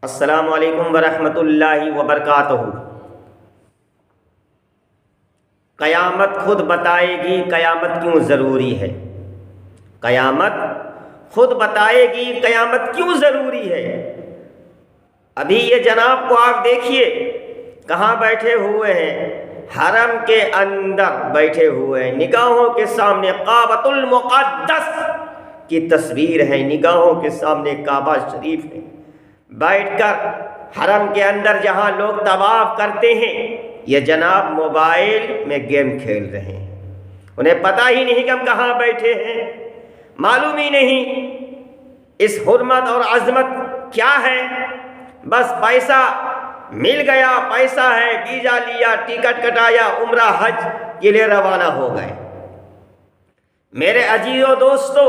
अस्सलामु अलैकुम वरहमतुल्लाहि वबरकातुहू। क़यामत खुद बताएगी क़यामत क्यों ज़रूरी है। क़यामत खुद बताएगी क़यामत क्यों ज़रूरी है। अभी ये जनाब को आप देखिए कहाँ बैठे हुए हैं, हरम के अंदर बैठे हुए हैं। निगाहों के सामने काबतुल मुक़द्दस की तस्वीर है, निगाहों के सामने काबा शरीफ है। बैठकर हरम के अंदर जहाँ लोग तवाफ़ करते हैं, ये जनाब मोबाइल में गेम खेल रहे हैं। उन्हें पता ही नहीं कि हम कहाँ बैठे हैं, मालूम ही नहीं इस हुर्मत और अज़मत क्या है। बस पैसा मिल गया, पैसा है, वीज़ा लिया, टिकट कटाया, उम्रा हज के लिए रवाना हो गए। मेरे अजीज़ों दोस्तों,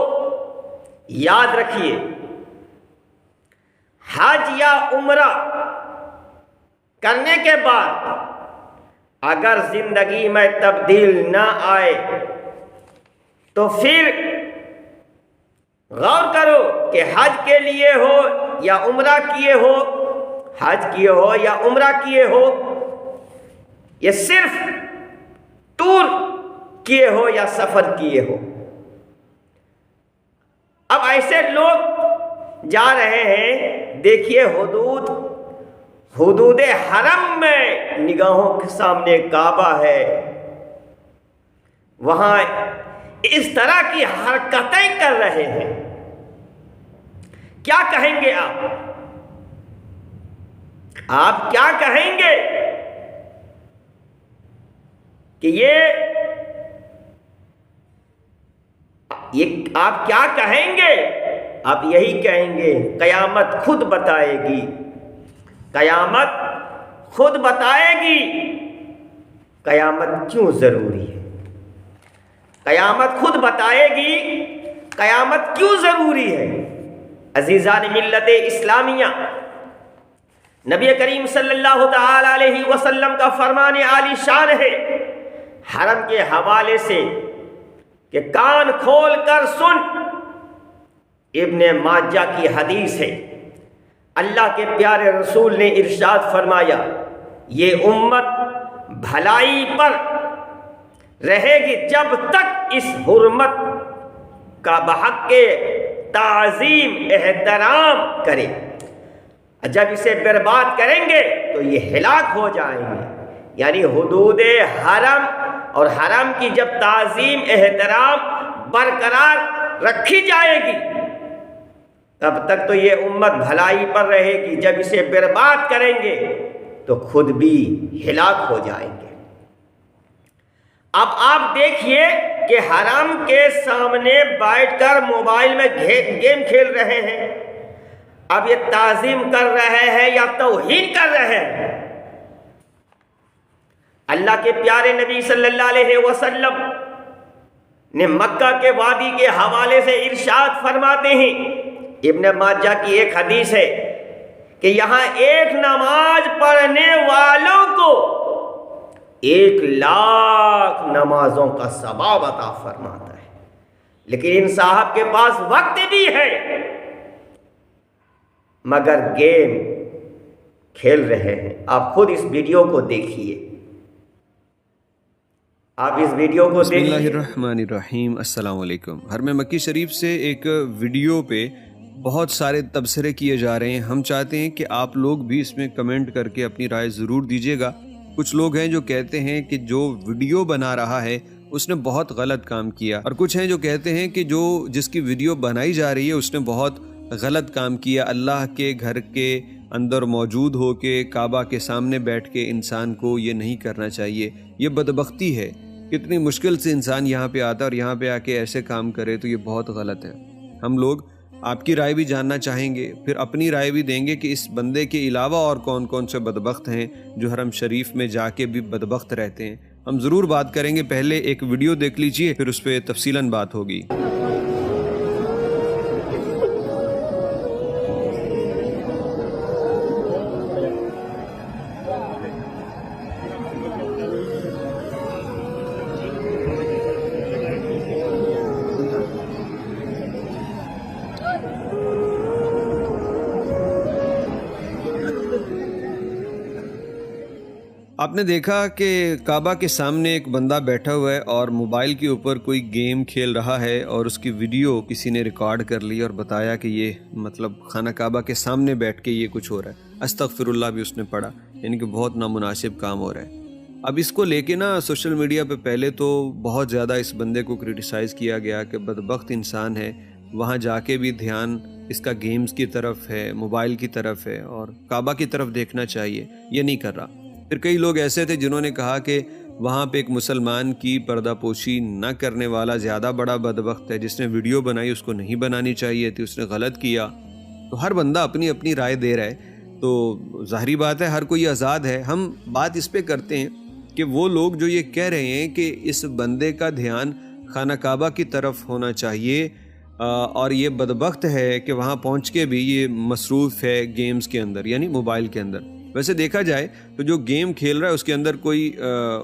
याद रखिए, हज या उम्रा करने के बाद अगर जिंदगी में तब्दील ना आए तो फिर गौर करो कि हज के लिए हो या उम्रा किए हो, हज किए हो या उम्रा किए हो, ये सिर्फ टूर किए हो या सफर किए हो। अब ऐसे लोग जा रहे हैं, देखिए हुदूद हरम में निगाहों के सामने काबा है, वहां इस तरह की हरकतें कर रहे हैं। क्या कहेंगे आप क्या कहेंगे कि ये आप क्या कहेंगे? आप यही कहेंगे क़यामत खुद बताएगी, क़यामत खुद बताएगी क़यामत क्यों ज़रूरी है। क़यामत खुद बताएगी क़यामत क्यों ज़रूरी है। अज़ीज़ान मिल्लत इस्लामिया, नबी करीम सल्लल्लाहु तआला अलैहि वसल्लम का फरमान आली शान है हरम के हवाले से कि कान खोल कर सुन। इब्ने माजा की हदीस है, अल्लाह के प्यारे रसूल ने इरशाद फरमाया, ये उम्मत भलाई पर रहेगी जब तक इस हुर्मत का बहक़ ताज़ीम एहतराम करे। जब इसे बर्बाद करेंगे तो ये हिलाक हो जाएंगे। यानी हुदूद हरम और हरम की जब ताज़ीम एहतराम बरकरार रखी जाएगी तब तक तो ये उम्मत भलाई पर रहेगी। जब इसे बर्बाद करेंगे तो खुद भी हिलाक हो जाएंगे। अब आप देखिए कि हरम के सामने बैठकर मोबाइल में गेम खेल रहे हैं। अब ये ताज़ीम कर रहे हैं या तौहीन कर रहे हैं। अल्लाह के प्यारे नबी सल्लल्लाहु अलैहि वसल्लम ने मक्का के वादी के हवाले से इरशाद फरमाते हैं, इब्ने माजा की एक हदीस है कि यहाँ एक नमाज पढ़ने वालों को 1,00,000 नमाजों का सवाब अता फरमाता है। लेकिन इन साहब के पास वक्त भी है मगर गेम खेल रहे हैं। आप खुद इस वीडियो को देखिए, आप इस वीडियो को देखिए। बिस्मिल्लाहिर्रहमानिर्रहीम। अस्सलाम वालेकुम। हरम मक्की शरीफ से एक वीडियो पे बहुत सारे तबसरे किए जा रहे हैं। हम चाहते हैं कि आप लोग भी इसमें कमेंट करके अपनी राय ज़रूर दीजिएगा। कुछ लोग हैं जो कहते हैं कि जो वीडियो बना रहा है उसने बहुत गलत काम किया, और कुछ हैं जो कहते हैं कि जो जिसकी वीडियो बनाई जा रही है उसने बहुत गलत काम किया। अल्लाह के घर के अंदर मौजूद हो के काबा के सामने बैठ के इंसान को ये नहीं करना चाहिए, ये बदबख्ती है। कितनी मुश्किल से इंसान यहाँ पे आता है और यहाँ पे आके ऐसे काम करे, तो ये बहुत गलत है। हम लोग आपकी राय भी जानना चाहेंगे, फिर अपनी राय भी देंगे कि इस बंदे के अलावा और कौन कौन से बदबख्त हैं जो हरम शरीफ में जाके भी बदबख्त रहते हैं। हम ज़रूर बात करेंगे। पहले एक वीडियो देख लीजिए, फिर उस पर तफसीलन बात होगी। आपने देखा कि काबा के सामने एक बंदा बैठा हुआ है और मोबाइल के ऊपर कोई गेम खेल रहा है और उसकी वीडियो किसी ने रिकॉर्ड कर ली और बताया कि ये मतलब खाना काबा के सामने बैठ के ये कुछ हो रहा है। अस्तगफिरुल्लाह भी उसने पढ़ा, यानी कि बहुत नामुनासिब काम हो रहा है। अब इसको लेके ना सोशल मीडिया पे पहले तो बहुत ज़्यादा इस बंदे को क्रिटिसाइज़ किया गया कि बदबख्त इंसान है, वहाँ जाके भी ध्यान इसका गेम्स की तरफ है, मोबाइल की तरफ है और काबा की तरफ देखना चाहिए, ये नहीं कर रहा। फिर कई लोग ऐसे थे जिन्होंने कहा कि वहाँ पे एक मुसलमान की पर्दापोशी न करने वाला ज़्यादा बड़ा बदबख्त है, जिसने वीडियो बनाई उसको नहीं बनानी चाहिए थी, उसने गलत किया। तो हर बंदा अपनी अपनी राय दे रहा है, तो जाहिर बात है हर कोई आज़ाद है। हम बात इस पे करते हैं कि वो लोग जो ये कह रहे हैं कि इस बंदे का ध्यान खाना काबा की तरफ होना चाहिए और ये बदबख्त है कि वहाँ पहुँच के भी ये मसरूफ़ है गेम्स के अंदर, यानी मोबाइल के अंदर। वैसे देखा जाए तो जो गेम खेल रहा है उसके अंदर कोई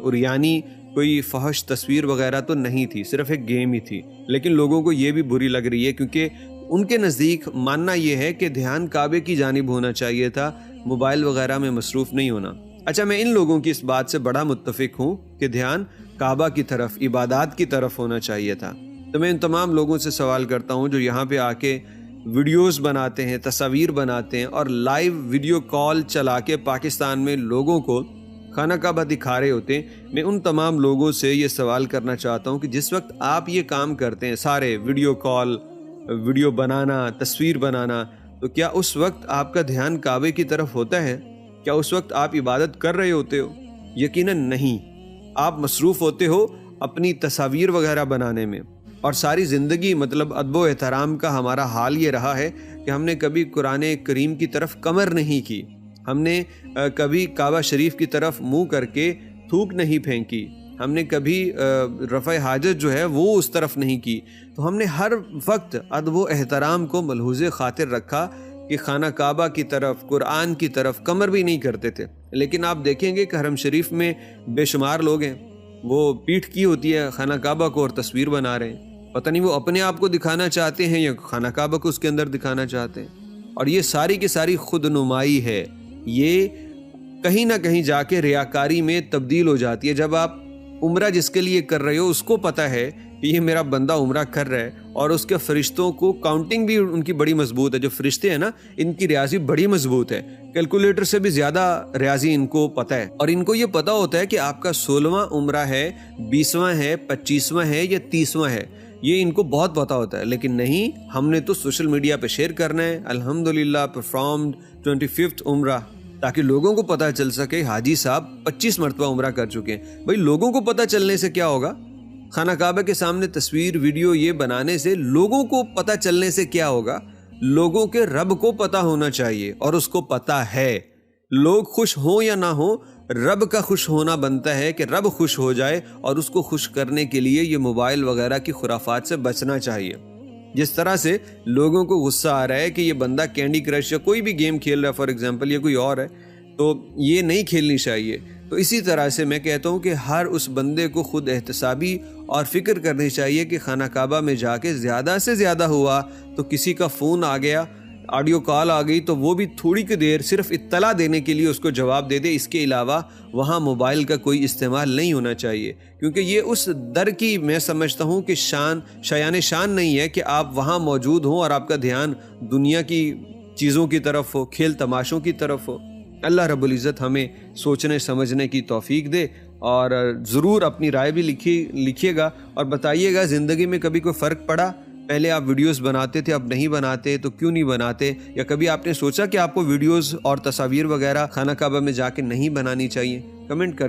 उरियानी, कोई फहश तस्वीर वगैरह तो नहीं थी, सिर्फ एक गेम ही थी। लेकिन लोगों को ये भी बुरी लग रही है क्योंकि उनके नज़दीक मानना ये है कि ध्यान काबे की जानिब होना चाहिए था, मोबाइल वगैरह में मसरूफ़ नहीं होना। अच्छा, मैं इन लोगों की इस बात से बड़ा मुत्तफिक हूँ कि ध्यान काबा की तरफ, इबादत की तरफ होना चाहिए था। तो मैं इन तमाम लोगों से सवाल करता हूँ जो यहाँ पे आके वीडियोस बनाते हैं, तस्वीर बनाते हैं और लाइव वीडियो कॉल चला के पाकिस्तान में लोगों को खाना काबा दिखा रहे होते हैं। मैं उन तमाम लोगों से ये सवाल करना चाहता हूँ कि जिस वक्त आप ये काम करते हैं, सारे वीडियो कॉल, वीडियो बनाना, तस्वीर बनाना, तो क्या उस वक्त आपका ध्यान काबे की तरफ होता है? क्या उस वक्त आप इबादत कर रहे होते हो? यकीनन नहीं। आप मसरूफ़ होते हो अपनी तस्वीर वगैरह बनाने में। और सारी ज़िंदगी मतलब अदब एहतराम का हमारा हाल ये रहा है कि हमने कभी कुरान करीम की तरफ कमर नहीं की, हमने कभी काबा शरीफ की तरफ मुंह करके थूक नहीं फेंकी, हमने कभी रफ़ा हाजत जो है वो उस तरफ नहीं की। तो हमने हर वक्त अदब एहतराम को मलहूज़े खातिर रखा कि खाना काबा की तरफ, कुरान की तरफ कमर भी नहीं करते थे। लेकिन आप देखेंगे कि हरम शरीफ में बेशुमार लोग हैं, वो पीठ की होती है खाना काबा को और तस्वीर बना रहे हैं। पता नहीं वो अपने आप को दिखाना चाहते हैं या खाना काबा को उसके अंदर दिखाना चाहते हैं। और ये सारी की सारी खुद नुमाई है, ये कहीं ना कहीं जाके रियाकारी में तब्दील हो जाती है। जब आप उम्रा जिसके लिए कर रहे हो उसको पता है कि ये मेरा बंदा उम्रा कर रहा है और उसके फरिश्तों को काउंटिंग भी उनकी बड़ी मजबूत है। जो फरिश्ते हैं ना, इनकी रियाजी बड़ी मजबूत है, कैलकुलेटर से भी ज़्यादा रियाजी इनको पता है। और इनको ये पता होता है कि आपका 16वां उम्रा है, 20वां है, 25वां है या 30वां है, ये इनको बहुत पता होता है। लेकिन नहीं, हमने तो सोशल मीडिया पे शेयर करना है, अल्हम्दुलिल्लाह परफॉर्म्ड 25th उम्रा, ताकि लोगों को पता चल सके हाजी साहब 25 मरतबा उम्रा कर चुके हैं। भाई लोगों को पता चलने से क्या होगा? खाना काबा के सामने तस्वीर वीडियो ये बनाने से लोगों को पता चलने से क्या होगा? लोगों के रब को पता होना चाहिए और उसको पता है। लोग खुश हो या ना हो, रब का खुश होना बनता है कि रब खुश हो जाए, और उसको खुश करने के लिए ये मोबाइल वगैरह की खुराफात से बचना चाहिए। जिस तरह से लोगों को गुस्सा आ रहा है कि ये बंदा कैंडी क्रश या कोई भी गेम खेल रहा है फॉर एग्जांपल, या कोई और है, तो ये नहीं खेलनी चाहिए। तो इसी तरह से मैं कहता हूँ कि हर उस बंदे को खुद एहतसाबी और फिक्र करनी चाहिए कि खाना काबा में जाके ज़्यादा से ज़्यादा हुआ तो किसी का फ़ोन आ गया, ऑडियो कॉल आ गई, तो वो भी थोड़ी की देर सिर्फ इत्तला देने के लिए उसको जवाब दे दे। इसके अलावा वहाँ मोबाइल का कोई इस्तेमाल नहीं होना चाहिए, क्योंकि ये उस दर की मैं समझता हूँ कि शायान शान नहीं है कि आप वहाँ मौजूद हों और आपका ध्यान दुनिया की चीज़ों की तरफ हो, खेल तमाशों की तरफ हो। अल्लाह रब्बुल इज़्ज़त हमें सोचने समझने की तौफीक दे। और ज़रूर अपनी राय भी लिखिएगा और बताइएगा ज़िंदगी में कभी कोई फ़र्क पड़ा? पहले आप वीडियोस बनाते थे, अब नहीं बनाते, तो क्यों नहीं बनाते? या कभी आपने सोचा कि आपको वीडियोस और तस्वीर वगैरह खाना काबा में जाके नहीं बनानी चाहिए? कमेंट कर